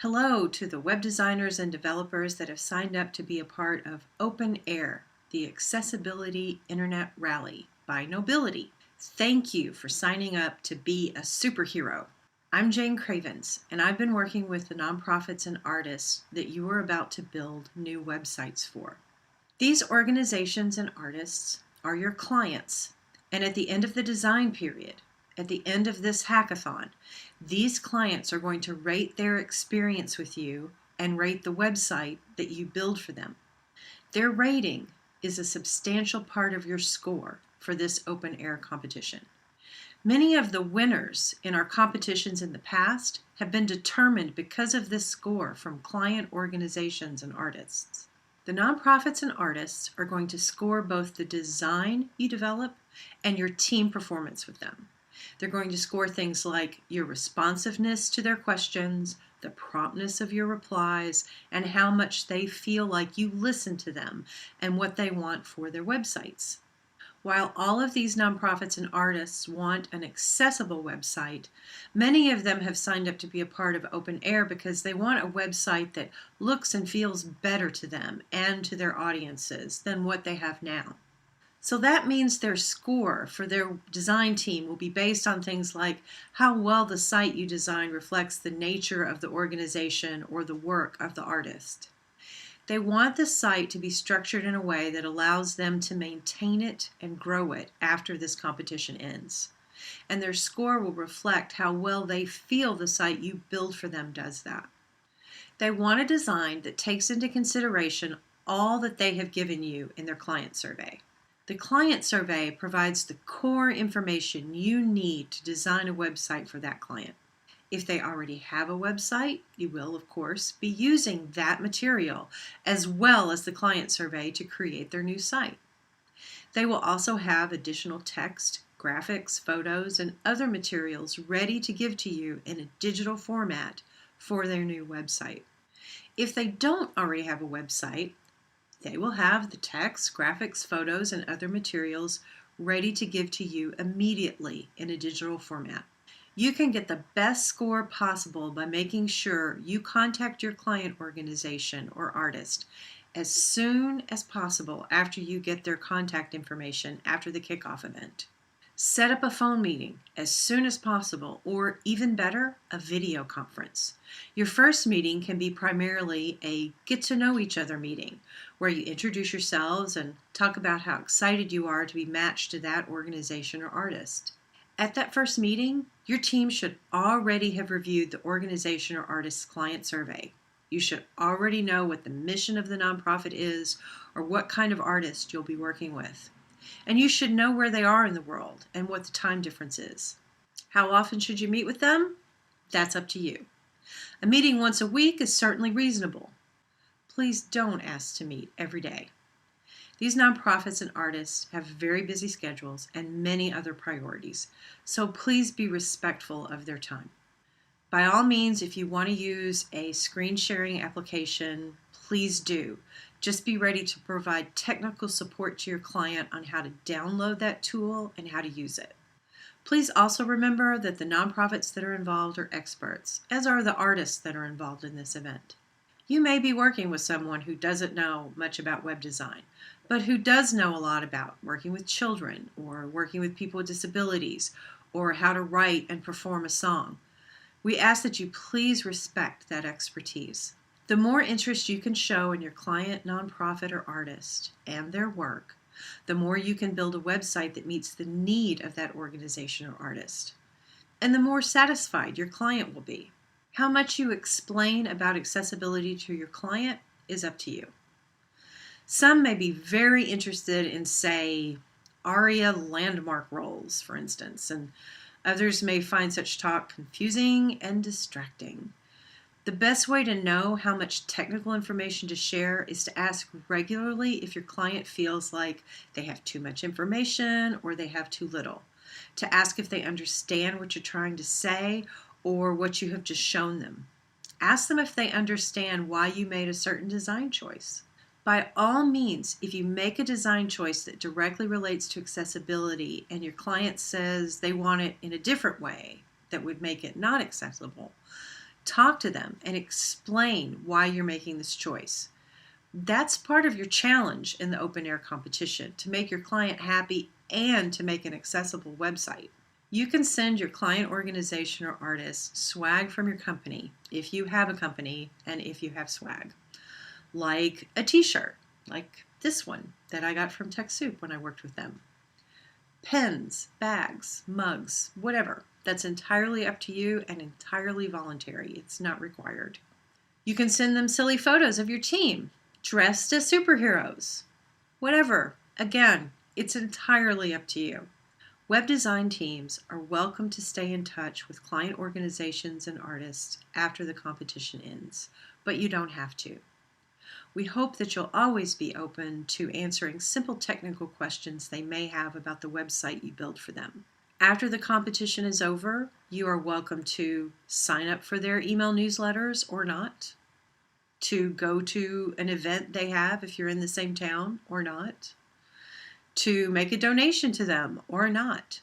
Hello to the web designers and developers that have signed up to be a part of OpenAIR, the Accessibility Internet Rally by Knowbility. Thank you for signing up to be a superhero. I'm Jayne Cravens, and I've been working with the nonprofits and artists that you are about to build new websites for. These organizations and artists are your clients, and at the end of the design period, at the end of this hackathon, these clients are going to rate their experience with you and rate the website that you build for them. Their rating is a substantial part of your score for this OpenAIR competition. Many of the winners in our competitions in the past have been determined because of this score from client organizations and artists. The nonprofits and artists are going to score both the design you develop and your team performance with them. They're going to score things like your responsiveness to their questions, the promptness of your replies, and how much they feel like you listen to them and what they want for their websites. While all of these nonprofits and artists want an accessible website, many of them have signed up to be a part of OpenAIR because they want a website that looks and feels better to them and to their audiences than what they have now. So that means their score for their design team will be based on things like how well the site you design reflects the nature of the organization or the work of the artist. They want the site to be structured in a way that allows them to maintain it and grow it after this competition ends. And their score will reflect how well they feel the site you build for them does that. They want a design that takes into consideration all that they have given you in their client survey. The client survey provides the core information you need to design a website for that client. If they already have a website, you will, of course, be using that material as well as the client survey to create their new site. They will also have additional text, graphics, photos, and other materials ready to give to you in a digital format for their new website. If they don't already have a website, they will have the text, graphics, photos, and other materials ready to give to you immediately in a digital format. You can get the best score possible by making sure you contact your client organization or artist as soon as possible after you get their contact information after the kickoff event. Set up a phone meeting as soon as possible, or even better, a video conference. Your first meeting can be primarily a get-to-know-each-other meeting, where you introduce yourselves and talk about how excited you are to be matched to that organization or artist. At that first meeting, your team should already have reviewed the organization or artist's client survey. You should already know what the mission of the nonprofit is or what kind of artist you'll be working with. And you should know where they are in the world and what the time difference is. How often should you meet with them? That's up to you. A meeting once a week is certainly reasonable. Please don't ask to meet every day. These nonprofits and artists have very busy schedules and many other priorities, so please be respectful of their time. By all means, if you want to use a screen sharing application, please do. Just be ready to provide technical support to your client on how to download that tool and how to use it. Please also remember that the nonprofits that are involved are experts, as are the artists that are involved in this event. You may be working with someone who doesn't know much about web design, but who does know a lot about working with children or working with people with disabilities or how to write and perform a song. We ask that you please respect that expertise. The more interest you can show in your client, nonprofit, or artist and their work, the more you can build a website that meets the need of that organization or artist, and the more satisfied your client will be. How much you explain about accessibility to your client is up to you. Some may be very interested in, say, ARIA landmark roles, for instance, and others may find such talk confusing and distracting. The best way to know how much technical information to share is to ask regularly if your client feels like they have too much information or they have too little. To ask if they understand what you're trying to say or what you have just shown them. Ask them if they understand why you made a certain design choice. By all means, if you make a design choice that directly relates to accessibility and your client says they want it in a different way that would make it not accessible, Talk to them and explain why you're making this choice. That's part of your challenge in the OpenAIR competition, to make your client happy and to make an accessible website. You can send your client organization or artist swag from your company, if you have a company and if you have swag, like a t-shirt, like this one that I got from TechSoup when I worked with them. Pens, bags, mugs, whatever. That's entirely up to you and entirely voluntary. It's not required. You can send them silly photos of your team, dressed as superheroes. Whatever. Again, it's entirely up to you. Web design teams are welcome to stay in touch with client organizations and artists after the competition ends, but you don't have to. We hope that you'll always be open to answering simple technical questions they may have about the website you build for them. After the competition is over, you are welcome to sign up for their email newsletters or not, to go to an event they have if you're in the same town or not, to make a donation to them or not.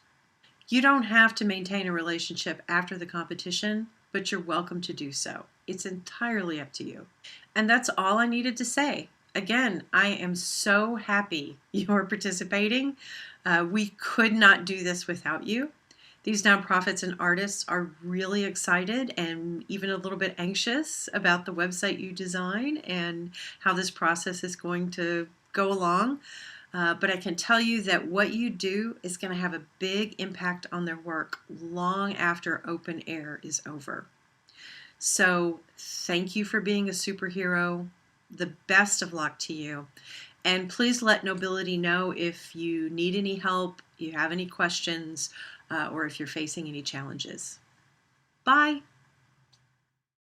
You don't have to maintain a relationship after the competition, but you're welcome to do so. It's entirely up to you. And that's all I needed to say. Again, I am so happy you're participating. We could not do this without you. These nonprofits and artists are really excited and even a little bit anxious about the website you design and how this process is going to go along. But I can tell you that what you do is going to have a big impact on their work long after OpenAIR is over. So thank you for being a superhero. The best of luck to you. And please let Knowbility know if you need any help, you have any questions, or if you're facing any challenges. Bye.